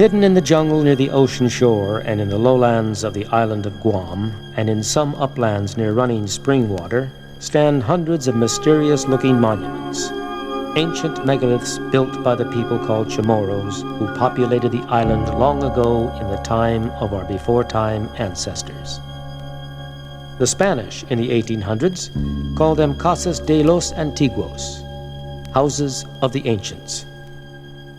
Hidden in the jungle near the ocean shore and in the lowlands of the island of Guam and in some uplands near running spring water stand hundreds of mysterious-looking monuments, ancient megaliths built by the people called Chamoros who populated the island long ago in the time of our before-time ancestors. The Spanish in the 1800s called them Casas de los Antiguos, houses of the ancients.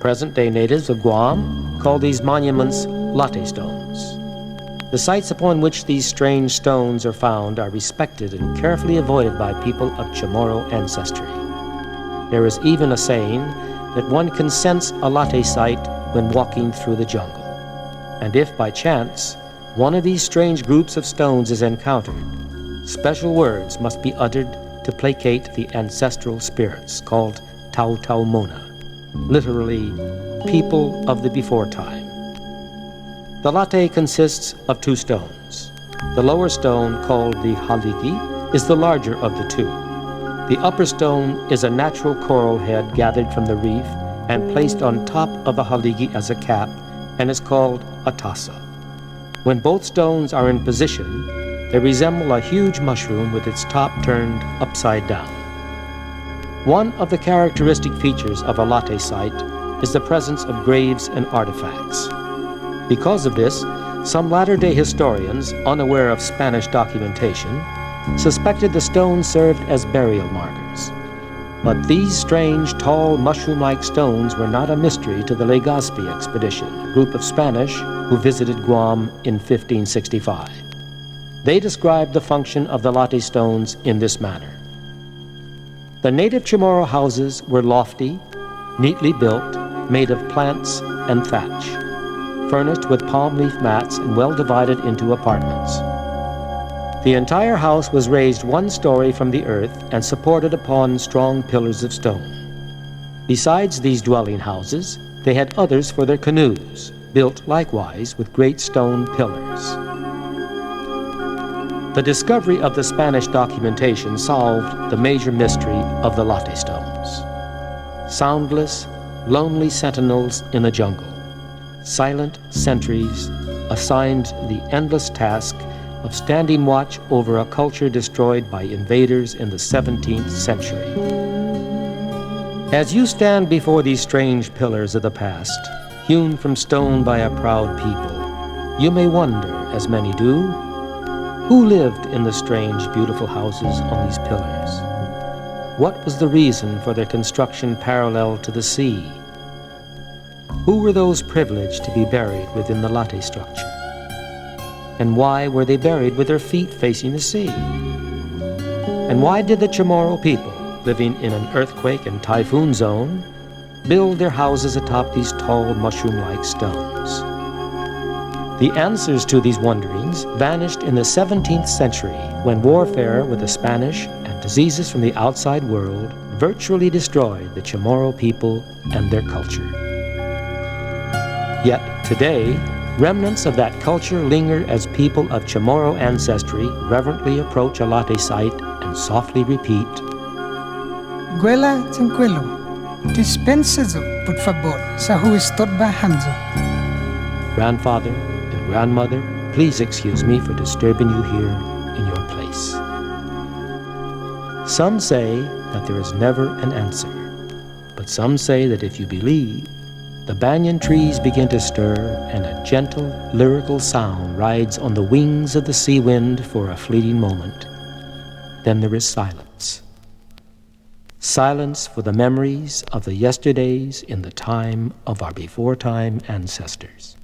Present-day natives of Guam call these monuments Latte Stones. The sites upon which these strange stones are found are respected and carefully avoided by people of Chamorro ancestry. There is even a saying that one can sense a latte site when walking through the jungle. And if by chance one of these strange groups of stones is encountered, special words must be uttered to placate the ancestral spirits called tånom, literally, people of the before time. The latte consists of two stones. The lower stone, called the haligi, is the larger of the two. The upper stone is a natural coral head gathered from the reef and placed on top of the haligi as a cap and is called a tasa. When both stones are in position, they resemble a huge mushroom with its top turned upside down. One of the characteristic features of a latte site is the presence of graves and artifacts. Because of this, some latter-day historians, unaware of Spanish documentation, suspected the stones served as burial markers. But these strange, tall, mushroom-like stones were not a mystery to the Legazpi expedition, a group of Spanish who visited Guam in 1565. They described the function of the latte stones in this manner. The native Chamorro houses were lofty, neatly built, made of plants and thatch, furnished with palm leaf mats and well divided into apartments. The entire house was raised one story from the earth and supported upon strong pillars of stone. Besides these dwelling houses, they had others for their canoes, built likewise with great stone pillars. The discovery of the Spanish documentation solved the major mystery of the latte stones. Soundless, lonely sentinels in the jungle, silent sentries assigned the endless task of standing watch over a culture destroyed by invaders in the 17th century. As you stand before these strange pillars of the past, hewn from stone by a proud people, you may wonder, as many do, who lived in the strange, beautiful houses on these pillars? What was the reason for their construction parallel to the sea? Who were those privileged to be buried within the latte structure? And why were they buried with their feet facing the sea? And why did the Chamorro people, living in an earthquake and typhoon zone, build their houses atop these tall mushroom-like stones? The answers to these wonderings vanished in the 17th century when warfare with the Spanish and diseases from the outside world virtually destroyed the Chamorro people and their culture. Yet today, remnants of that culture linger as people of Chamorro ancestry reverently approach a latte site and softly repeat, Guela tranquilo, dispensazo, por favor, sa huistorba hamzo. Grandfather and grandmother, please excuse me for disturbing you here in your place. Some say that there is never an answer, but some say that if you believe, the banyan trees begin to stir and a gentle, lyrical sound rides on the wings of the sea wind for a fleeting moment. Then there is silence. Silence for the memories of the yesterdays in the time of our before-time ancestors.